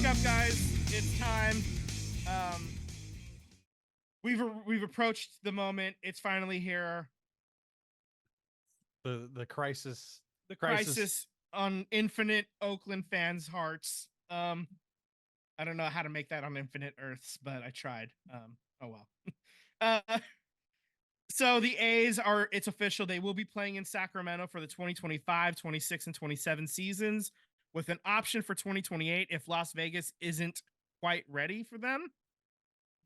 up, guys? It's time. Um, we've approached the moment. It's finally here. The crisis. The crisis on infinite Oakland fans' hearts. I don't know how to make that on infinite Earths, but I tried. Oh well. uh, so the A's are, it's official. They will be playing in Sacramento for the 2025, 26, and 27 seasons, with an option for 2028 if Las Vegas isn't quite ready for them.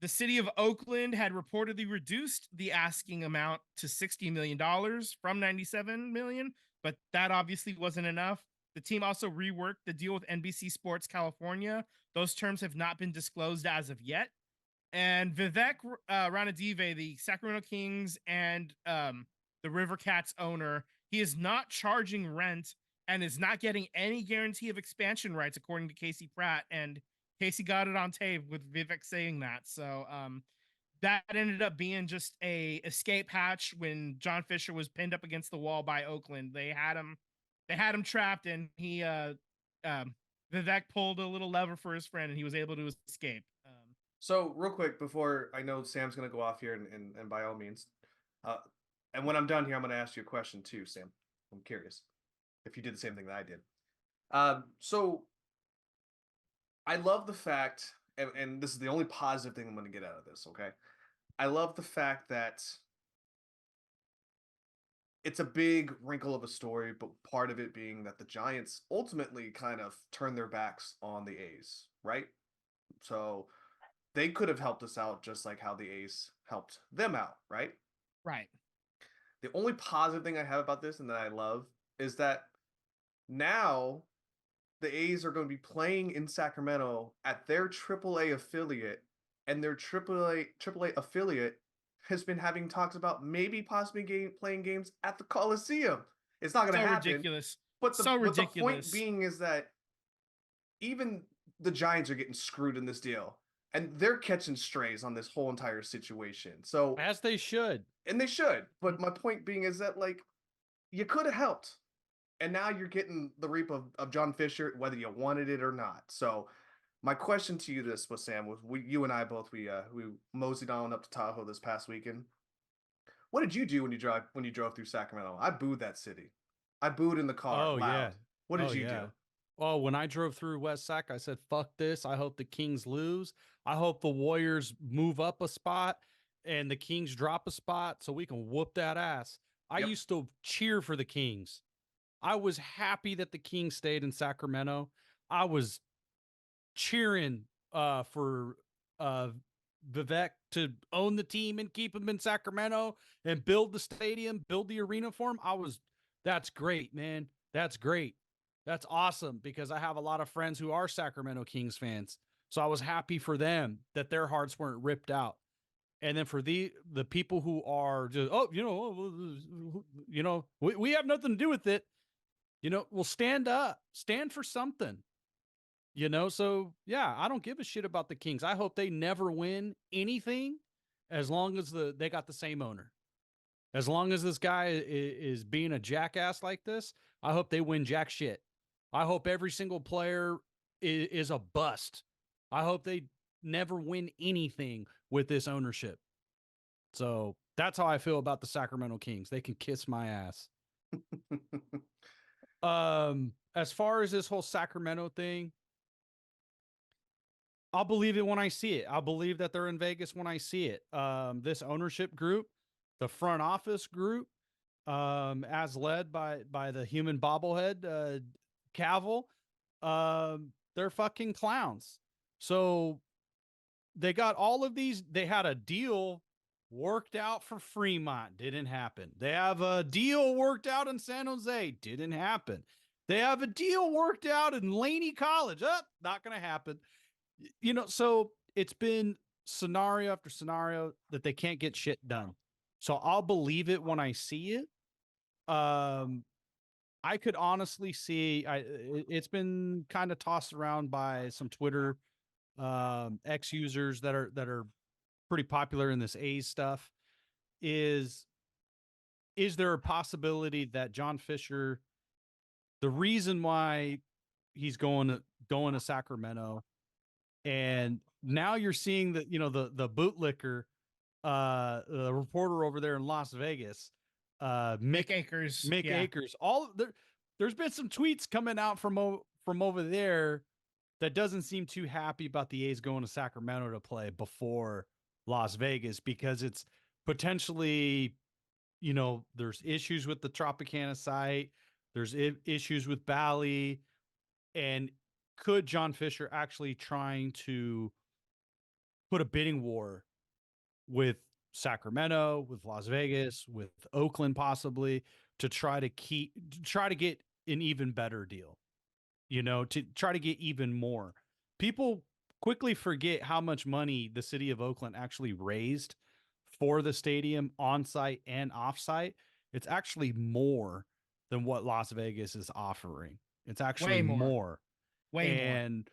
The city of Oakland had reportedly reduced the asking amount to $60 million from $97 million, but that obviously wasn't enough. The team also reworked the deal with NBC Sports California. Those terms have not been disclosed as of yet. And Vivek Ranadive, the Sacramento Kings and the River Cats owner, he is not charging rent and is not getting any guarantee of expansion rights, according to Casey Pratt. And Casey got it on tape with Vivek saying that. So that ended up being just a escape hatch when John Fisher was pinned up against the wall by Oakland. They had him trapped, and he Vivek pulled a little lever for his friend, and he was able to escape. So real quick, before I know Sam's going to go off here, and by all means, and when I'm done here, I'm going to ask you a question too, Sam. I'm curious if you did the same thing that I did. So I love the fact, and this is the only positive thing I'm going to get out of this, okay? I love the fact that it's a big wrinkle of a story, but part of it being that the Giants ultimately kind of turned their backs on the A's, right? So they could have helped us out just like how the A's helped them out, right? Right. The only positive thing I have about this and that I love is that now the A's are going to be playing in Sacramento at their AAA affiliate, and their AAA affiliate has been having talks about maybe possibly playing games at the Coliseum. It's not going to happen. Ridiculous. But ridiculous. The point being is that even the Giants are getting screwed in this deal. And they're catching strays on this whole entire situation. So as they should. And they should. But my point being is that, like, you could have helped. And now you're getting the reap of John Fisher, whether you wanted it or not. So my question to you was, Sam, was you and I both, we moseyed on up to Tahoe this past weekend. What did you do when you drove through Sacramento? I booed that city. I booed in the car. Oh, loud. yeah. What did you do? Oh, when I drove through West Sac, I said, fuck this. I hope the Kings lose. I hope the Warriors move up a spot and the Kings drop a spot so we can whoop that ass. I used to cheer for the Kings. I was happy that the Kings stayed in Sacramento. I was cheering for Vivek to own the team and keep him in Sacramento and build the stadium, build the arena for him. That's great, man. That's great. That's awesome, because I have a lot of friends who are Sacramento Kings fans. So I was happy for them that their hearts weren't ripped out. And then for the people who are just, we have nothing to do with it. We'll stand up, stand for something. So yeah, I don't give a shit about the Kings. I hope they never win anything as long as they got the same owner. As long as this guy is being a jackass like this, I hope they win jack shit. I hope every single player is a bust. I hope they never win anything with this ownership. So that's how I feel about the Sacramento Kings. They can kiss my ass. As far as this whole Sacramento thing, I'll believe it when I see it. I'll believe that they're in Vegas when I see it. This ownership group, the front office group, as led by the human bobblehead, Cavill, they're fucking clowns. So they got all of these. They had a deal worked out for Fremont. Didn't happen. They have a deal worked out in San Jose. Didn't happen. They have a deal worked out in Laney College. Not going to happen. So it's been scenario after scenario that they can't get shit done. So I'll believe it when I see it. I could honestly see it's been kind of tossed around by some Twitter ex users that are pretty popular in this A's stuff. Is there a possibility that John Fisher, the reason why he's going to Sacramento And now you're seeing that, the bootlicker, the reporter over there in Las Vegas, Mick Akers. Mick Yeah. Akers. There's been some tweets coming out from over there that doesn't seem too happy about the A's going to Sacramento to play before Las Vegas, because it's potentially, there's issues with the Tropicana site, there's issues with Bally, and could John Fisher actually trying to put a bidding war with Sacramento, with Las Vegas, with Oakland, possibly, to try to get an even better deal, to try to get even more. People quickly forget how much money the city of Oakland actually raised for the stadium, on site and off site. It's actually more than what Las Vegas is offering. It's actually Way more. more. Way more. And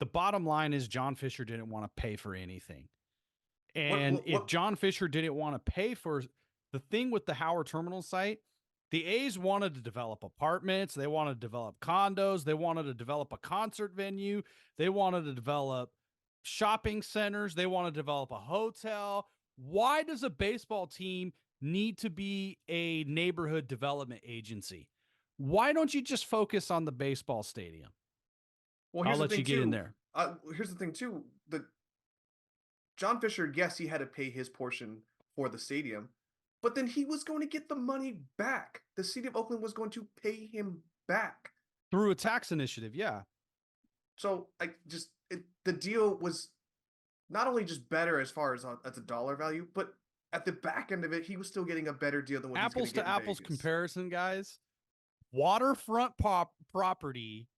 the bottom line is John Fisher didn't want to pay for anything. And if what John Fisher didn't want to pay for the thing with the Howard Terminal site, the A's wanted to develop apartments, they wanted to develop condos, they wanted to develop a concert venue, they wanted to develop shopping centers, they want to develop a hotel. Why does a baseball team need to be a neighborhood development agency? Why don't you just focus on the baseball stadium? Well, I'll let you get in there. Here's the thing too. The John Fisher, yes, he had to pay his portion for the stadium, but then he was going to get the money back. The city of Oakland was going to pay him back Through a tax initiative, yeah. So the deal was not only just better as far as at the dollar value, but at the back end of it, he was still getting a better deal than what Apples he's going to to get apples in Vegas. comparison, guys. Waterfront property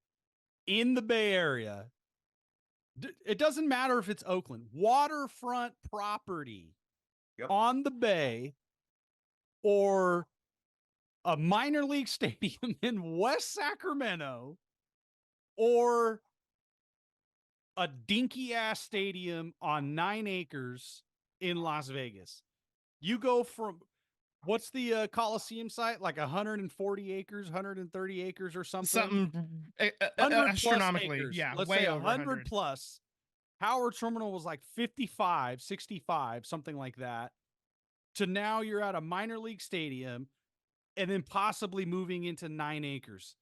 in the Bay Area. It doesn't matter if it's Oakland. Waterfront property on the Bay, or a minor league stadium in West Sacramento, or a dinky ass stadium on 9 acres in Las Vegas. You go from, what's the Coliseum site? Like 140 acres, 130 acres or something? Something 100 astronomically. acres. Yeah, Let's way say over 100 plus. Howard Terminal was like 55, 65, something like that. To now you're at a minor league stadium and then possibly moving into 9 acres.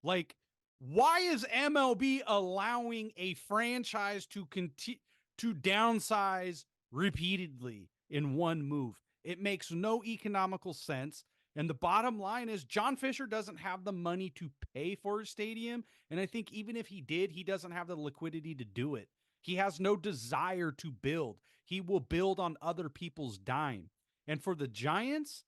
Like, why is MLB allowing a franchise to downsize repeatedly in one move? It makes no economical sense. And the bottom line is John Fisher doesn't have the money to pay for a stadium. And I think even if he did, he doesn't have the liquidity to do it. He has no desire to build. He will build on other people's dime. And for the Giants,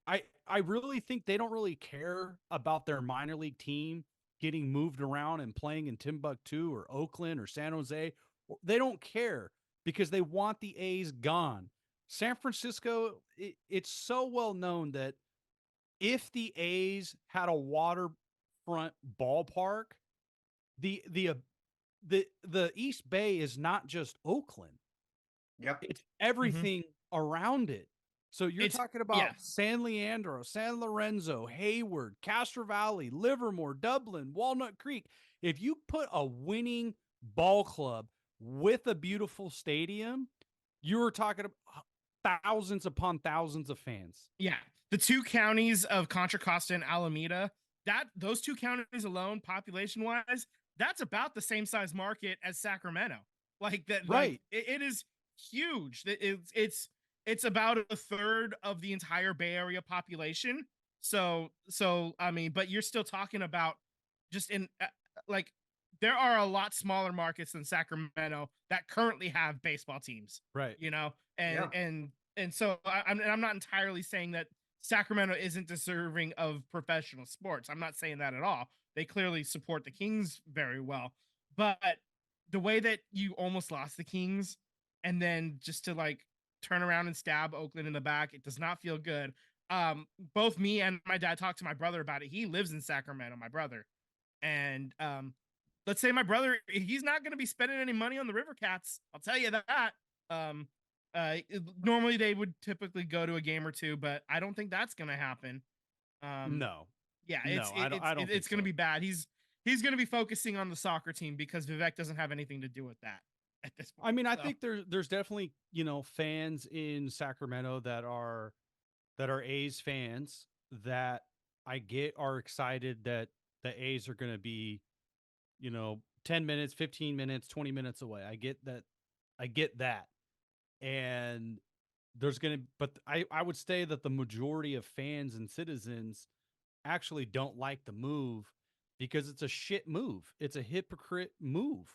I really think they don't really care about their minor league team getting moved around and playing in Timbuktu or Oakland or San Jose. They don't care because they want the A's gone. San Francisco, it's so well known that if the A's had a waterfront ballpark, the East Bay is not just Oakland. Yep. It's everything around it. So you're talking about San Leandro, San Lorenzo, Hayward, Castro Valley, Livermore, Dublin, Walnut Creek. If you put a winning ball club with a beautiful stadium, you were talking about thousands upon thousands of fans. Yeah. The two counties of Contra Costa and Alameda, those two counties alone, population wise, that's about the same size market as Sacramento. Like that, right? Like, it is huge. It's about a third of the entire Bay Area population. So I mean, but you're still talking about just in like there are a lot smaller markets than Sacramento that currently have baseball teams, right? And so I'm not entirely saying that Sacramento isn't deserving of professional sports. I'm not saying that at all. They clearly support the Kings very well, but the way that you almost lost the Kings and then just to like turn around and stab Oakland in the back, it does not feel good. Both me and my dad talked to my brother about it. He lives in Sacramento, my brother. And let's say my brother, he's not going to be spending any money on the River Cats. I'll tell you that. Normally they would typically go to a game or two, but I don't think that's going to happen. No. Yeah, I don't it's going to be bad. He's going to be focusing on the soccer team because Vivek doesn't have anything to do with that. at this point. I mean, I So, think there's definitely, fans in Sacramento that are A's fans that I get are excited that the A's are going to be, 10 minutes, 15 minutes, 20 minutes away. I get that. I get that. And there's going to, but I would say that the majority of fans and citizens actually don't like the move because it's a shit move. It's a hypocrite move.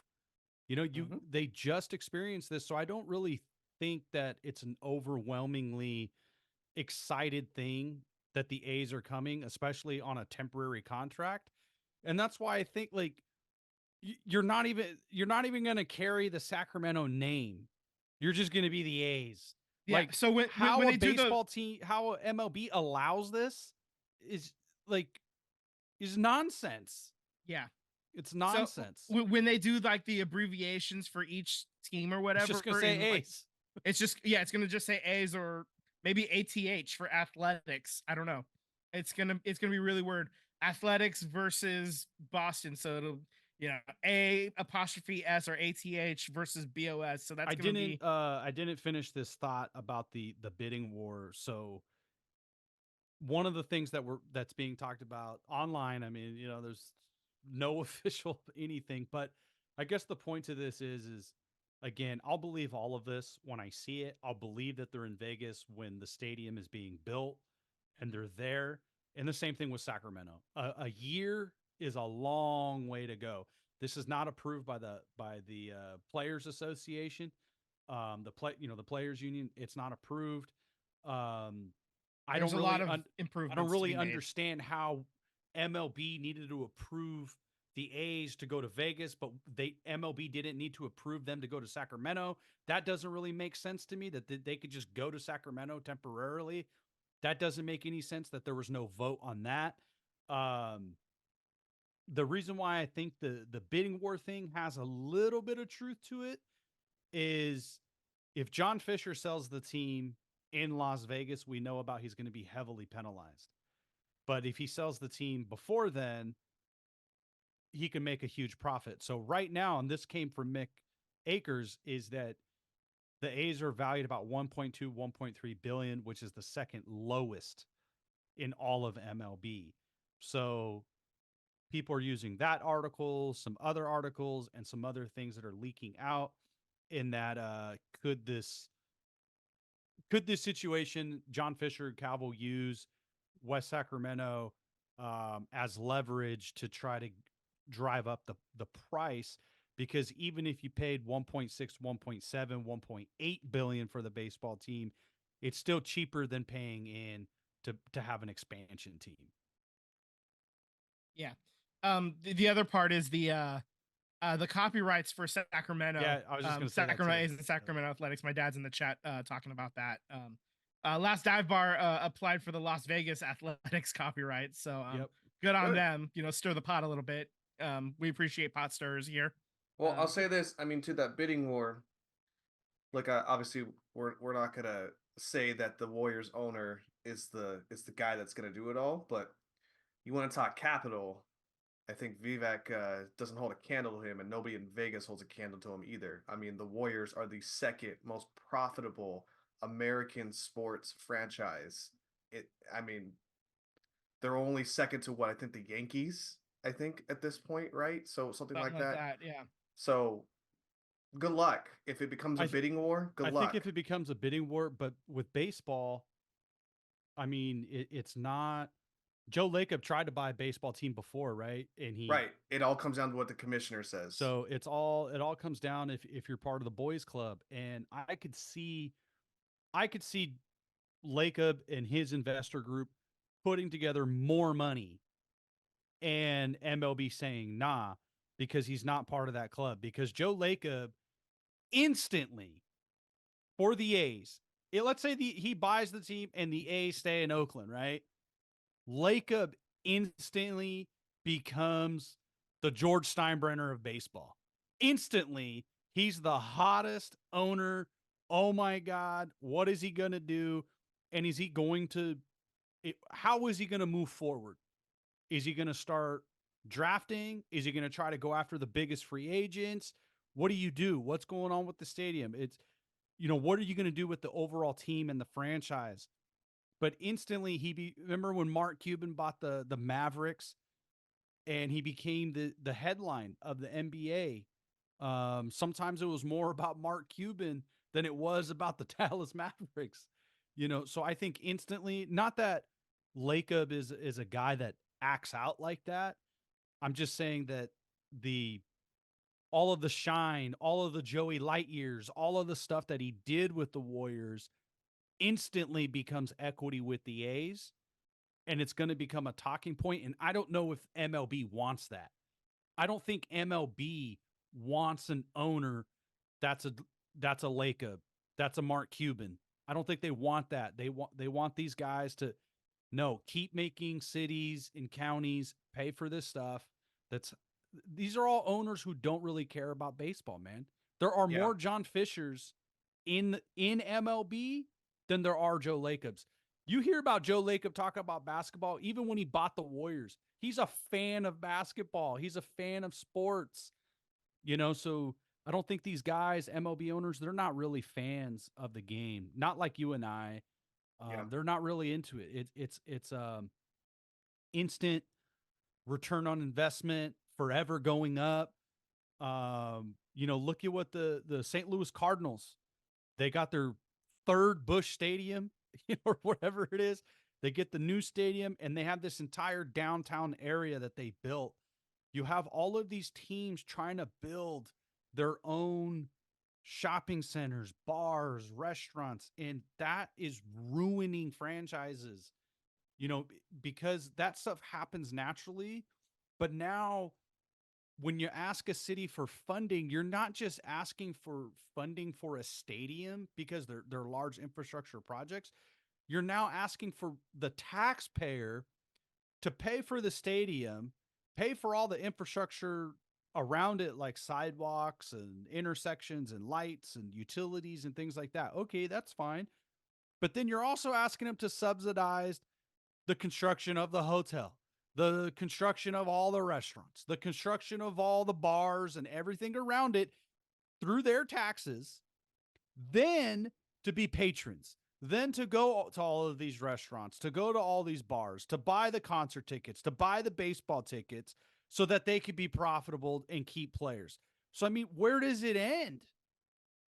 They just experienced this. So I don't really think that it's an overwhelmingly excited thing that the A's are coming, especially on a temporary contract. And that's why I think like you're not even going to carry the Sacramento name. You're just going to be the A's. yeah. Like So how when a they do baseball team, how MLB allows this is like is nonsense. yeah. It's So nonsense. when they do like the abbreviations for each team or It's whatever, just going to say in like A's. it's just it's gonna just say A's or maybe ATH for athletics. I don't know. It's gonna be really weird. Athletics versus Boston, so it'll A apostrophe S or ATH versus BOS. So that's gonna be I didn't finish this thought about the bidding war. So one of the things that's being talked about online, I mean, there's no official anything, but I guess the point to this is again, I'll believe all of this when I see it. I'll believe that they're in Vegas when the stadium is being built and they're there. And the same thing with Sacramento. A year is a long way to go. This is not approved by the Players Association, the Players Union. It's not approved. I there's don't a really lot of I don't improvements to really be made. understand how MLB needed to approve the A's to go to Vegas, but MLB didn't need to approve them to go to Sacramento. That doesn't really make sense to me that they could just go to Sacramento temporarily. That doesn't make any sense that there was no vote on that. The reason why I think the bidding war thing has a little bit of truth to it is if John Fisher sells the team in Las Vegas, we know about he's going to be heavily penalized. But if he sells the team before then, he can make a huge profit. So right now, and this came from Mick Akers, is that the A's are valued about 1.2, 1.3 billion, which is the second lowest in all of MLB. So people are using that article, some other articles, and some other things that are leaking out in that could this situation, John Fisher, Calvo use West Sacramento as leverage to try to drive up the price, because even if you paid 1.6, 1.7, 1.8 billion for the baseball team, it's still cheaper than paying in to have an expansion team. Yeah. The other part is the copyrights for Sacramento. Yeah, I was just going to say that Sacramento too. is in Sacramento Athletics. My dad's in the chat talking about that. Last Dive Bar applied for the Las Vegas Athletics copyright, so Yep. good on Good. them. Stir the pot a little bit. We appreciate pot stirrers here. Well, I'll say this. I mean, to that bidding war, like obviously we're not gonna say that the Warriors owner is the guy that's gonna do it all, but you want to talk capital. I think Vivek doesn't hold a candle to him, and nobody in Vegas holds a candle to him either. I mean, the Warriors are the second most profitable American sports franchise. I mean, they're only second to what I think the Yankees. I think at this point, right? So something like that. Yeah. So good luck if it becomes a bidding war. Good I luck. think if it becomes a bidding war, but with baseball, I mean, it's not. Joe Lacob tried to buy a baseball team before, right? And right. It all comes down to what the commissioner says. So it all comes down if you're part of the boys club, and I could see Lacob and his investor group putting together more money, and MLB saying nah because he's not part of that club, because Joe Lacob instantly for the A's. Let's say he buys the team and the A's stay in Oakland, right? Lacob instantly becomes the George Steinbrenner of baseball. Instantly, he's the hottest owner. Oh my God, what is he going to do? And is he going to, how is he going to move forward? Is he going to start drafting? Is he going to try to go after the biggest free agents? What do you do? What's going on with the stadium? It's, what are you going to do with the overall team and the franchise? But instantly remember when Mark Cuban bought the Mavericks and he became the headline of the NBA. Sometimes it was more about Mark Cuban than it was about the Dallas Mavericks. So I think instantly, not that Lacob is a guy that acts out like that. I'm just saying that the all of the shine, all of the Joey Light years, all of the stuff that he did with the Warriors instantly becomes equity with the A's, and it's going to become a talking point. And I don't know if MLB wants that. I don't think MLB wants an owner that's a Lacob, that's a Mark Cuban. I don't think they want that. They want these guys to keep making cities and counties pay for this stuff. These are all owners who don't really care about baseball, man. There are more John Fishers in MLB than there are Joe Lacobs. You hear about Joe Lacob talking about basketball, even when he bought the Warriors. He's a fan of basketball. He's a fan of sports. So I don't think these guys, MLB owners, they're not really fans of the game. Not like you and I. They're not really into it. It's instant return on investment, forever going up. Look at what the St. Louis Cardinals, they got their third Busch Stadium, or whatever it is. They get the new stadium and they have this entire downtown area that they built. You have all of these teams trying to build their own shopping centers, bars, restaurants, and that is ruining franchises, because that stuff happens naturally. But now when you ask a city for funding, you're not just asking for funding for a stadium because they're large infrastructure projects. You're now asking for the taxpayer to pay for the stadium, pay for all the infrastructure around it, like sidewalks and intersections and lights and utilities and things like that. Okay, that's fine. But then you're also asking them to subsidize the construction of the hotel, the construction of all the restaurants, the construction of all the bars and everything around it through their taxes, then to be patrons, then to go to all of these restaurants, to go to all these bars, to buy the concert tickets, to buy the baseball tickets so that they could be profitable and keep players. So, I mean, where does it end?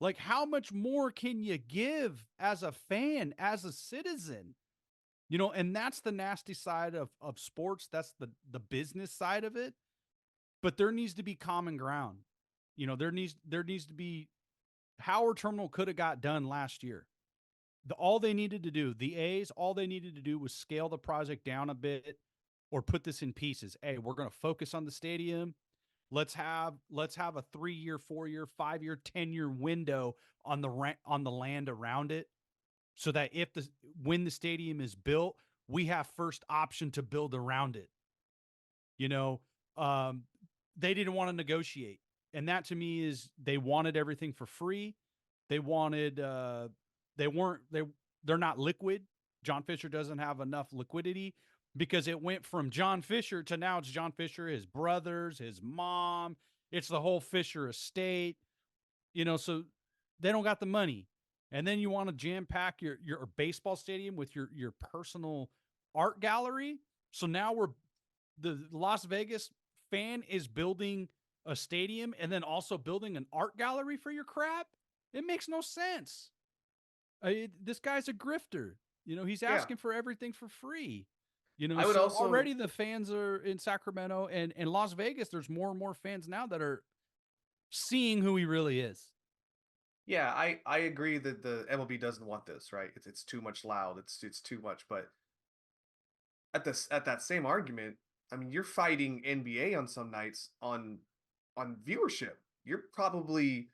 Like, how much more can you give as a fan, as a citizen? And that's the nasty side of sports. That's the business side of it. But there needs to be common ground. There needs to be. Howard Terminal could have got done last year. All they needed to do, the A's, all they needed to do was scale the project down a bit or put this in pieces. Hey, we're going to focus on the stadium. Let's have a 3-year, 4-year, 5-year, 10-year window on the land around it, so that when the stadium is built, we have first option to build around it. They didn't want to negotiate. And that to me is they wanted everything for free. They wanted, they're not liquid. John Fisher doesn't have enough liquidity because it went from John Fisher to now it's John Fisher, his brothers, his mom. It's the whole Fisher estate, so they don't got the money. And then you want to jam pack your baseball stadium with your personal art gallery. So now the Las Vegas fan is building a stadium and then also building an art gallery for your crap. It makes no sense. This guy's a grifter. He's asking for everything for free. I would also already the fans are in Sacramento and Las Vegas. There's more and more fans now that are seeing who he really is. Yeah, I agree that the MLB doesn't want this, right? It's too much loud. It's too much. But at that same argument, I mean, you're fighting NBA on some nights on viewership. You're probably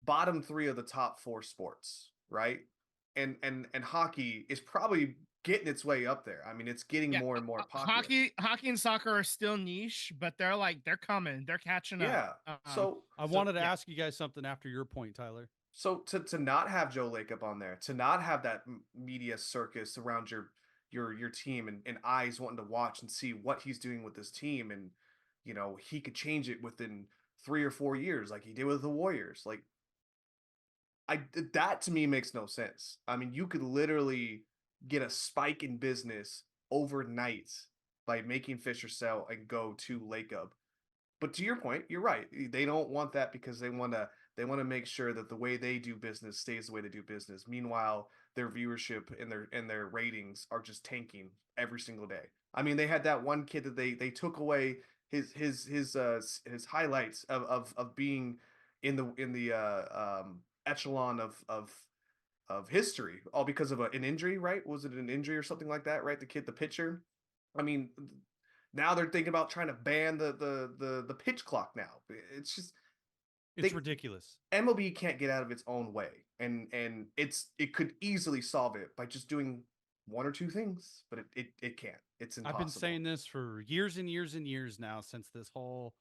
bottom 3 of the top 4 sports, right? And hockey is probably getting its way up there. I mean, it's getting more and more popular. Hockey and soccer are still niche, but they're coming. They're catching up. So I wanted to ask you guys something after your point, Tyler. So to not have Joe Lacob on there, to not have that media circus around your team and eyes wanting to watch and see what he's doing with this team, and he could change it within 3 or 4 years, like he did with the Warriors. Like that to me makes no sense. I mean, you could literally get a spike in business overnight by making Fisher sell and go to Lacob. But to your point, you're right. They don't want that because they want to make sure that the way they do business stays the way they do business. Meanwhile, their viewership and their ratings are just tanking every single day. I mean, they had that one kid that they took away his highlights of being in the echelon of history, all because of an injury, right? Was it an injury or something like that, right? The pitcher. I mean, now they're thinking about trying to ban the pitch clock now. It's just It's ridiculous. MLB can't get out of its own way, and it could easily solve it by just doing one or two things, but it can't. It's impossible. I've been saying this for years and years and years now, since this whole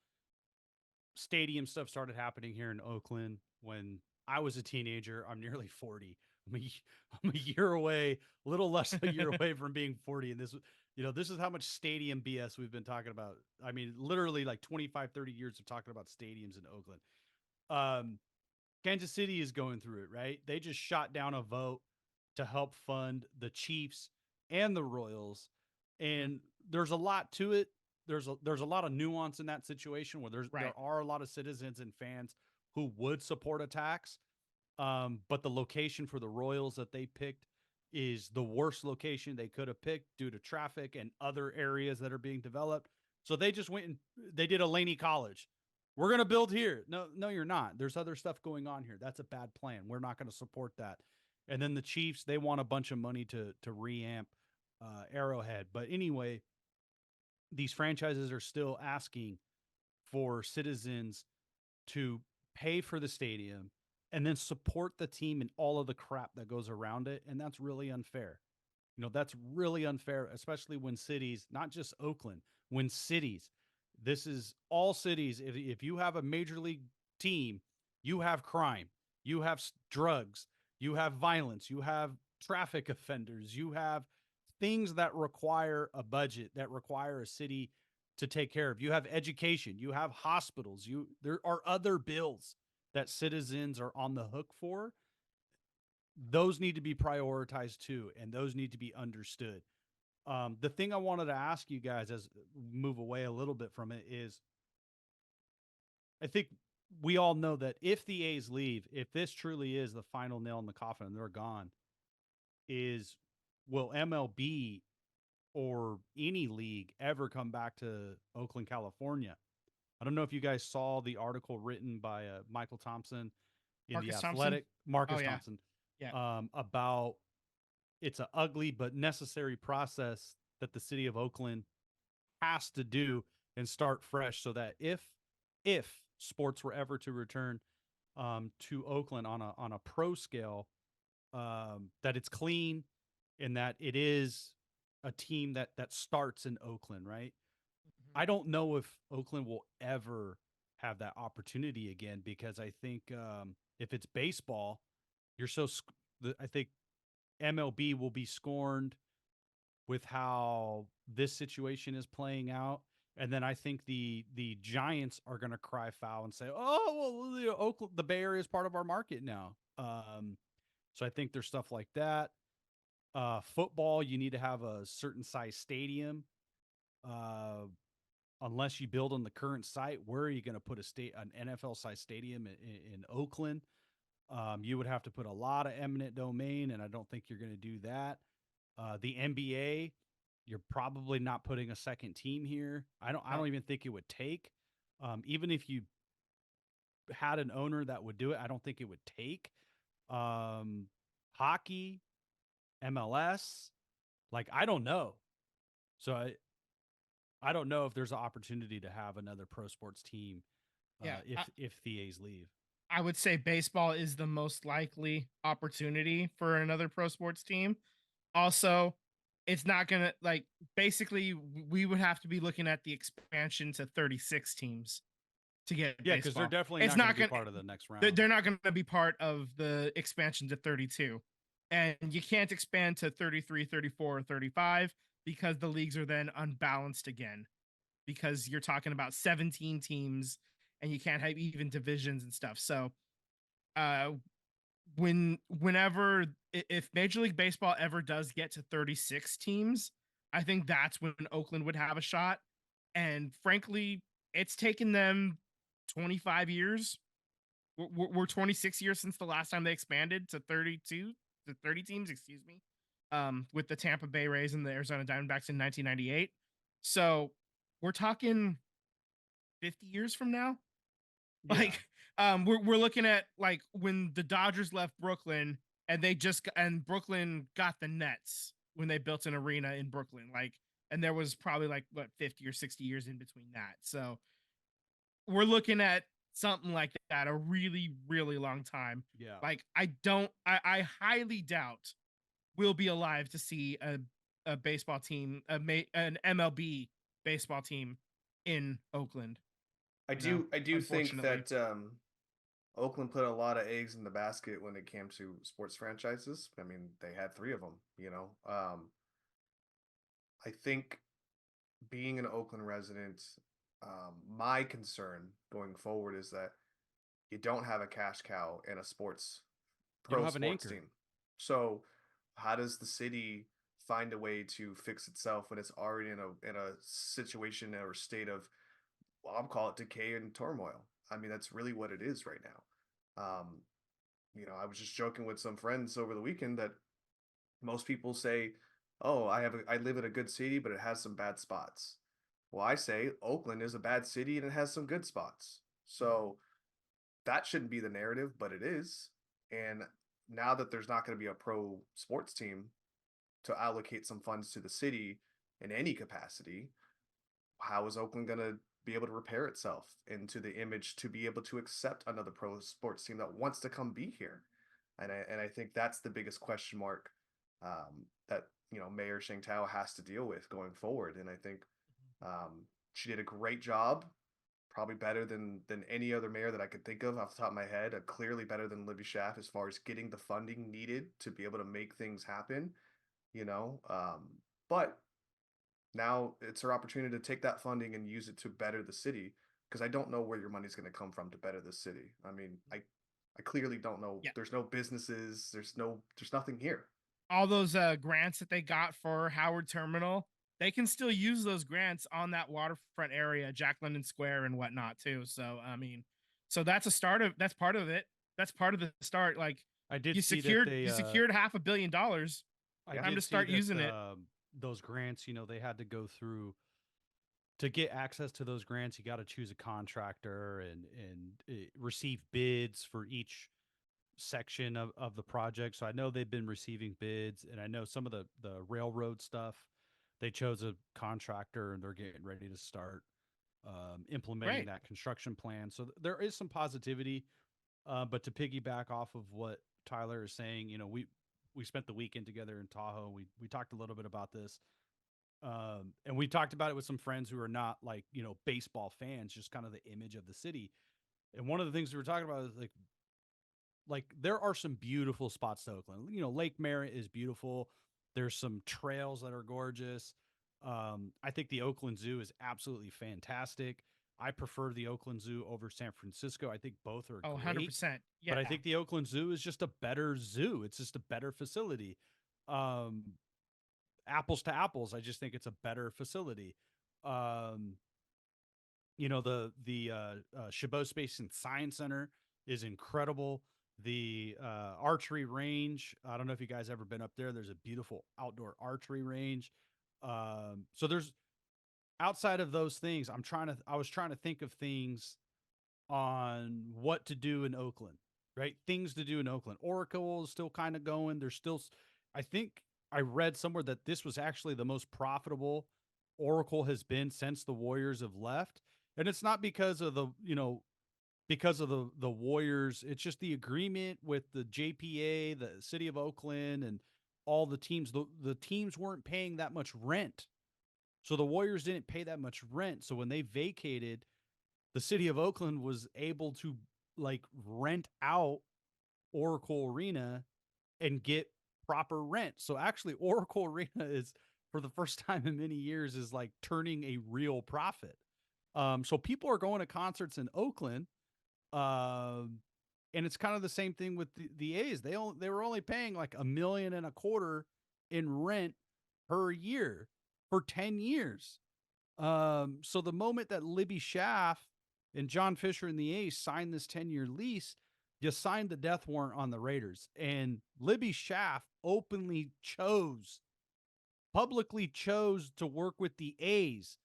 stadium stuff started happening here in Oakland when I was a teenager. I'm nearly 40. I'm a year away, a little less than a year away from being 40. And this is how much stadium BS we've been talking about. I mean, literally like 25, 30 years of talking about stadiums in Oakland. Kansas City is going through it, right? They just shot down a vote to help fund the Chiefs and the Royals. And there's a lot to it. There's a lot of nuance in that situation where there are a lot of citizens and fans who would support a tax. But the location for the Royals that they picked is the worst location they could have picked due to traffic and other areas that are being developed. So they just went and they did a Laney College. We're going to build here. No, you're not. There's other stuff going on here. That's a bad plan. We're not going to support that. And then the Chiefs, they want a bunch of money to reamp Arrowhead. But anyway, these franchises are still asking for citizens to pay for the stadium and then support the team and all of the crap that goes around it. And that's really unfair. That's really unfair, especially when cities, not just Oakland, when cities, this is all cities. If you have a major league team, you have crime, you have drugs, you have violence, you have traffic offenders, you have things that require a budget, that require a city to take care of. You have education, you have hospitals, there are other bills that citizens are on the hook for. Those need to be prioritized too, and those need to be understood. The thing I wanted to ask you guys as we move away a little bit from it is, I think we all know that if the A's leave, if this truly is the final nail in the coffin and they're gone, will MLB or any league ever come back to Oakland, California? I don't know if you guys saw the article written by Michael Thompson in Marcus The Athletic, Thompson? Marcus Oh, yeah. Thompson, Yeah. about it's an ugly but necessary process that the city of Oakland has to do and start fresh, so that if sports were ever to return to Oakland on a pro scale, that it's clean and that it is a team that starts in Oakland, right? I don't know if Oakland will ever have that opportunity again, because I think if it's baseball, I think MLB will be scorned with how this situation is playing out. And then I think the Giants are going to cry foul and say, "Oh, well, Oakland, the Bay Area is part of our market now." So I think there's stuff like that. Football, you need to have a certain size stadium. Unless you build on the current site, where are you going to put an NFL size stadium in Oakland? You would have to put a lot of eminent domain, and I don't think you're going to do that. The NBA, you're probably not putting a second team here. I don't even think it would take. Even if you had an owner that would do it, I don't think it would take. Hockey, MLS, like, I don't know. So I don't know if there's an opportunity to have another pro sports team if the A's leave. I would say baseball is the most likely opportunity for another pro sports team. Also, it's not going to, like, basically we would have to be looking at the expansion to 36 teams to get baseball. Yeah, because they're definitely not going to be part of the next round. They're not going to be part of the expansion to 32. And you can't expand to 33, 34, or 35 because the leagues are then unbalanced again. Because you're talking about 17 teams and you can't have even divisions and stuff. So, whenever if Major League Baseball ever does get to 36 teams, I think that's when Oakland would have a shot. And frankly, it's taken them 25 years. We're 26 years since the last time they expanded to 32 to 30 teams, excuse me. With the Tampa Bay Rays and the Arizona Diamondbacks in 1998. So we're talking 50 years from now. Yeah. Like, we're looking at like when the Dodgers left Brooklyn and and Brooklyn got the Nets when they built an arena in Brooklyn. Like, and there was probably like what 50 or 60 years in between that. So we're looking at something like that, a really, really long time. Yeah. Like, I highly doubt we'll be alive to see a baseball team, an MLB baseball team in Oakland. I do think Unfortunately. that Oakland put a lot of eggs in the basket when it came to sports franchises. I mean, they had 3 of them, you know. I think being an Oakland resident, my concern going forward is that you don't have a cash cow in a You don't pro have an sports anchor. team. So how does the city find a way to fix itself when it's already in a situation or state of, well, I'll call it decay and turmoil. I mean, that's really what it is right now. I was just joking with some friends over the weekend that most people say, "Oh, I live in a good city, but it has some bad spots." Well, I say Oakland is a bad city and it has some good spots. So that shouldn't be the narrative, but it is. And now that there's not going to be a pro sports team to allocate some funds to the city in any capacity, how is Oakland going to be able to repair itself into the image to be able to accept another pro sports team that wants to come be here? And I think that's the biggest question mark that Mayor Shingtao has to deal with going forward. And I think she did a great job, probably better than any other mayor that I could think of off the top of my head. Clearly better than Libby Schaff as far as getting the funding needed to be able to make things happen. But now it's her opportunity to take that funding and use it to better the city, because I don't know where your money's going to come from to better the city. I mean, I clearly don't know. Yeah. There's no businesses. There's nothing here. All those grants that they got for Howard Terminal, they can still use those grants on that waterfront area, Jack London Square and whatnot too. So I mean, so that's that's part of it. That's part of the start. Like, I did you see that they secured $500 million. I Time did to see start that using it. those grants, they had to go through to get access to those grants. You got to choose a contractor and receive bids for each section of the project. So I know they've been receiving bids, and I know some of the railroad stuff, they chose a contractor and they're getting ready to start implementing Right. that construction plan. So there is some positivity. But to piggyback off of what Tyler is saying, we spent the weekend together in Tahoe. We talked a little bit about this. And we talked about it with some friends who are not like, baseball fans, just kind of the image of the city. And one of the things we were talking about is like there are some beautiful spots to Oakland. Lake Merritt is beautiful. There's some trails that are gorgeous. I think the Oakland Zoo is absolutely fantastic. I prefer the Oakland Zoo over San Francisco. I think both are Oh, great. 100%. Yeah. But I think the Oakland Zoo is just a better zoo. It's just a better facility. Apples to apples, I just think it's a better facility. The Chabot Space and Science Center is incredible. The archery range, I don't know if you guys ever been up there. There's a beautiful outdoor archery range. So there's outside of those things, I was trying to think of things on what to do in Oakland, right? Things to do in Oakland. Oracle is still kind of going. There's still, I think I read somewhere that this was actually the most profitable Oracle has been since the Warriors have left. And it's not because of the Warriors. It's just the agreement with the JPA, the city of Oakland, and all the teams. The teams weren't paying that much rent. So the Warriors didn't pay that much rent. So when they vacated, the city of Oakland was able to like rent out Oracle Arena and get proper rent. So actually Oracle Arena is, for the first time in many years, is like turning a real profit. So people are going to concerts in Oakland. And it's kind of the same thing with the A's. They were only paying like $1.25 million in rent per year for 10 years. So the moment that Libby Schaff and John Fisher and the A's signed this 10-year lease, you signed the death warrant on the Raiders. And Libby Schaff publicly chose to work with the A's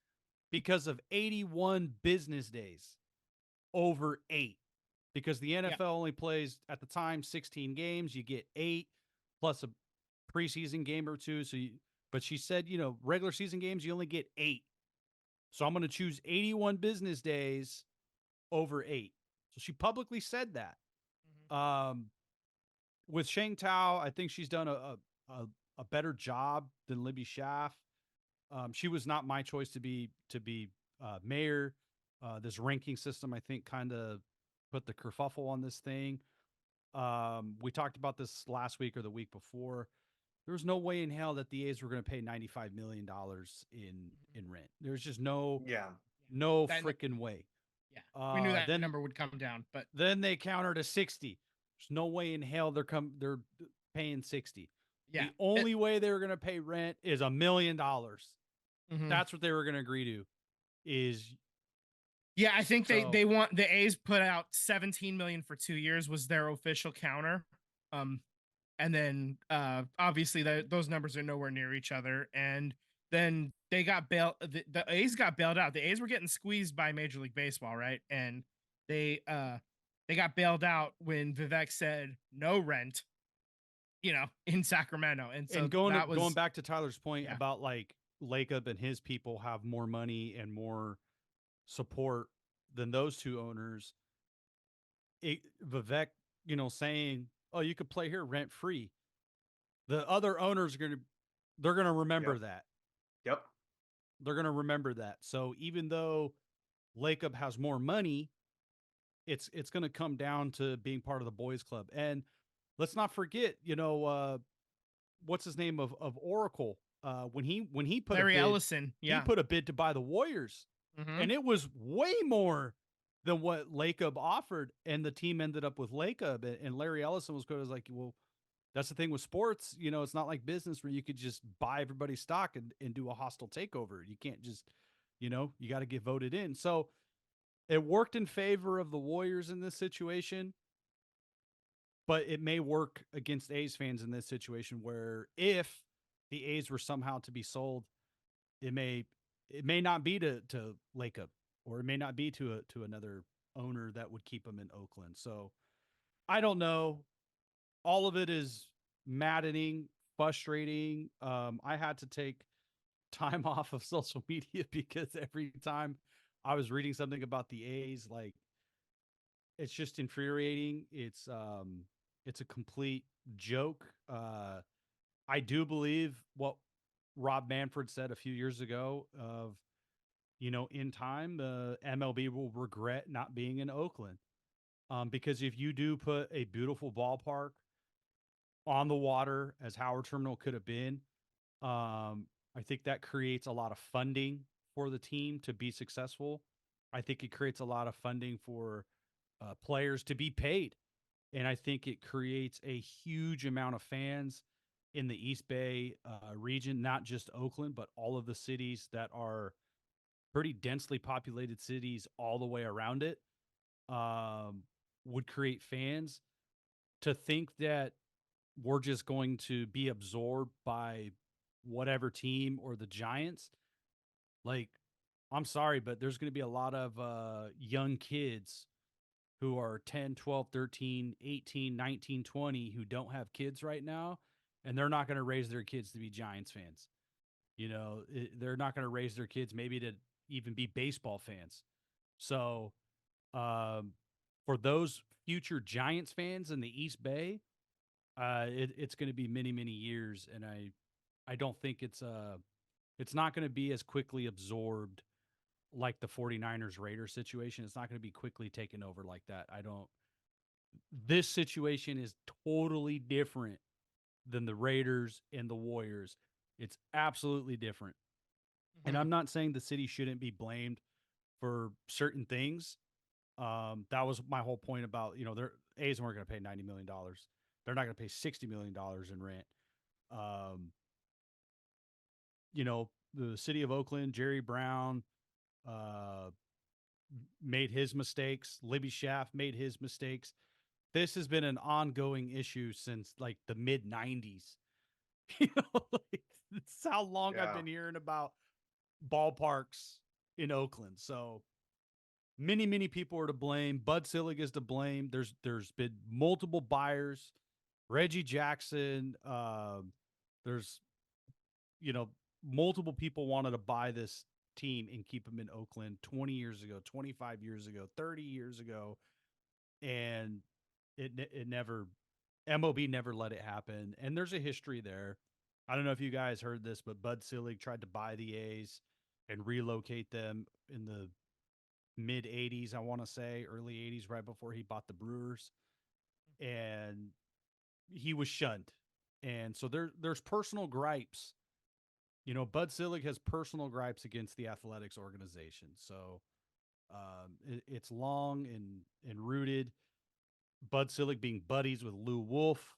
because of 81 business days over 8. Because the NFL only plays at the time 16 games, you get 8 plus a preseason game or 2. But she said, regular season games you only get 8. So I'm going to choose 81 business days over 8. So she publicly said that. With Shang Tao, I think she's done a better job than Libby Schaff. She was not my choice to be mayor. This ranking system, I think, kind of put the kerfuffle on this thing. We talked about this last week or the week before. There was no way in hell that the A's were going to pay $95 million in rent. There's just no freaking way. Yeah, we knew that number would come down, but then they countered to 60. There's no way in hell they're paying 60. Yeah, the only way they were going to pay rent is $1 million. Mm-hmm. That's what they were going to agree to. Yeah, I think they want the A's put out 17 million for 2 years was their official counter. And then obviously those numbers are nowhere near each other. And then they got bailed. The A's got bailed out. The A's were getting squeezed by Major League Baseball, right? And they got bailed out when Vivek said no rent, in Sacramento. And so going back to Tyler's point about like Lacob and his people have more money and more support than those two owners. Vivek, saying, "Oh, you could play here rent free." The other owners they're gonna remember that. Yep. They're gonna remember that. So even though Lacob has more money, it's gonna come down to being part of the boys club. And let's not forget, what's his name of Oracle? When he put Larry a bid, Ellison, he put a bid to buy the Warriors. Mm-hmm. And it was way more than what Lacob offered. And the team ended up with Lacob. And Larry Ellison was like, well, that's the thing with sports. It's not like business where you could just buy everybody's stock and do a hostile takeover. You can't just, you got to get voted in. So it worked in favor of the Warriors in this situation. But it may work against A's fans in this situation where if the A's were somehow to be sold, it may not be to Lacob, or it may not be to another owner that would keep them in Oakland. So I don't know. All of it is maddening, frustrating. I had to take time off of social media because every time I was reading something about the A's, like, it's just infuriating. It's a complete joke. I do believe what Rob Manfred said a few years ago of, in time, the MLB will regret not being in Oakland. Because if you do put a beautiful ballpark on the water, as Howard Terminal could have been, I think that creates a lot of funding for the team to be successful. I think it creates a lot of funding for players to be paid. And I think it creates a huge amount of fans in the East Bay region, not just Oakland, but all of the cities that are pretty densely populated cities all the way around it, would create fans. To think that we're just going to be absorbed by whatever team or the Giants, like, I'm sorry, but there's going to be a lot of young kids who are 10, 12, 13, 18, 19, 20 who don't have kids right now, and they're not going to raise their kids to be Giants fans. They're not going to raise their kids maybe to even be baseball fans. So for those future Giants fans in the East Bay, it's going to be many, many years, and I don't think it's not going to be as quickly absorbed like the 49ers Raiders situation. It's not going to be quickly taken over like that. This situation is totally different than the Raiders and the Warriors. It's absolutely different. Mm-hmm. And I'm not saying the city shouldn't be blamed for certain things. That was my whole point about, their A's weren't going to pay $90 million. They're not going to pay $60 million in rent. The city of Oakland, Jerry Brown, made his mistakes. Libby Schaff made his mistakes. This has been an ongoing issue since like the mid 90s. It's how long I've Yeah. been hearing about ballparks in Oakland. So many people are to blame. Bud Selig is to blame. There's been multiple buyers. Reggie Jackson. There's multiple people wanted to buy this team and keep them in Oakland 20 years ago, 25 years ago, 30 years ago, and it never, MOB never let it happen. And there's a history there. I don't know if you guys heard this, but Bud Selig tried to buy the A's and relocate them in the mid 80s, I want to say, early 80s, right before he bought the Brewers. And he was shunned. And so there's personal gripes. Bud Selig has personal gripes against the athletics organization. So it's long and rooted. Bud Selig being buddies with Lou Wolf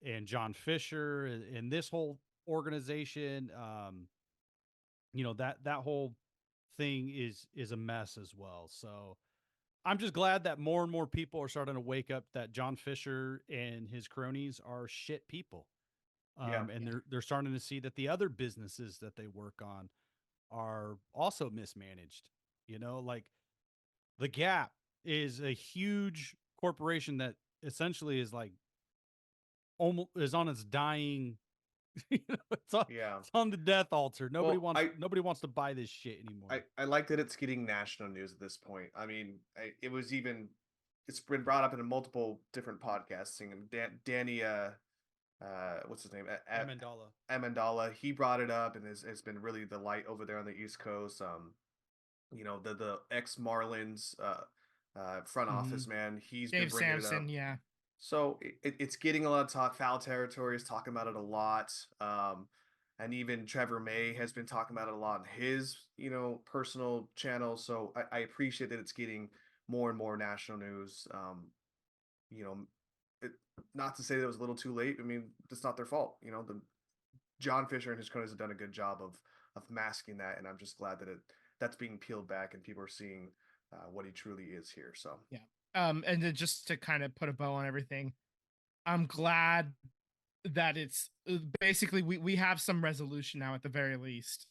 and John Fisher and this whole organization. That whole thing is a mess as well. So I'm just glad that more and more people are starting to wake up that John Fisher and his cronies are shit people. And they're starting to see that the other businesses that they work on are also mismanaged. Like the Gap is a huge corporation that essentially is like almost is on its dying. It's on the death altar. Nobody wants to buy this shit anymore. I like that it's getting national news at this point. I mean, it's been brought up in multiple different podcasts. And Danny, what's his name? Amendola. He brought it up and has been really the light over there on the East Coast. The ex Marlins front office man. He's Dave been bringing Sampson, it up. yeah. So it's getting a lot of talk. Foul Territory is talking about it a lot. And even Trevor May has been talking about it a lot on his, personal channel. So I appreciate that it's getting more and more national news. Not to say that it was a little too late. I mean, it's not their fault. John Fisher and his cronies have done a good job of masking that, and I'm just glad that that's being peeled back and people are seeing what he truly is here. So yeah. And then just to kind of put a bow on everything, I'm glad that it's basically we have some resolution now at the very least.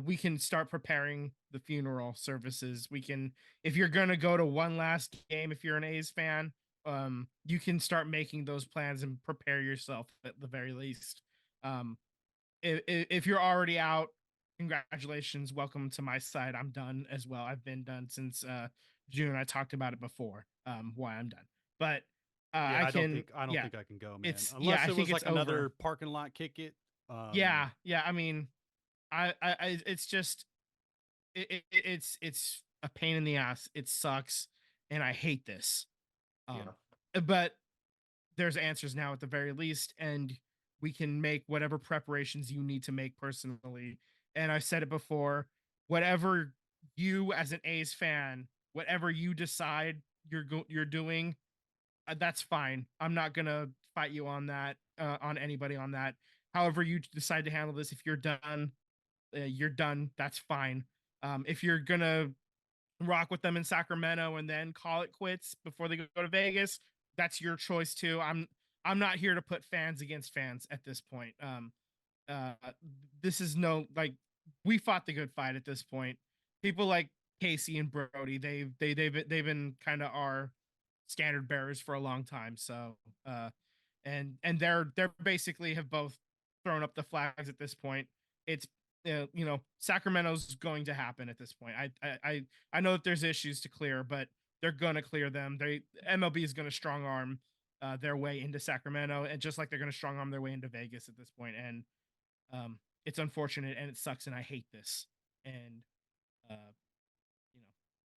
We can start preparing the funeral services. We can, if you're gonna go to one last game, if you're an A's fan, you can start making those plans and prepare yourself at the very least. If you're already out, congratulations, welcome to my side. I'm done as well. I've been done since June. I talked about it before, why I'm done. But I don't think I can go, man. I Unless it was like another parking lot kick it. Yeah. I mean, I it's just it's a pain in the ass. It sucks, and I hate this. But there's answers now at the very least, and we can make whatever preparations you need to make personally. And I've said it before, whatever you as an A's fan, whatever you decide you're doing, that's fine. I'm not gonna fight you on that, on anybody on that. However you decide to handle this, if you're done, you're done. That's fine. If you're gonna rock with them in Sacramento and then call it quits before they go to Vegas, that's your choice too. I'm not here to put fans against fans at this point. This is we fought the good fight at this point. People like Casey and Brody, they've been kind of our standard bearers for a long time. So and they're basically have both thrown up the flags at this point. It's Sacramento's going to happen at this point. I know that there's issues to clear, but they're gonna clear them. MLB is gonna strong arm their way into Sacramento, and just like they're gonna strong arm their way into Vegas at this point. And it's unfortunate and it sucks, and I hate this. And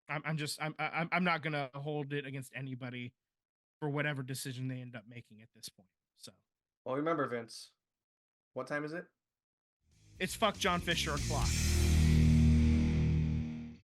I'm not gonna hold it against anybody for whatever decision they end up making at this point. So, well, remember, Vince, what time is it? It's fuck John Fisher o'clock.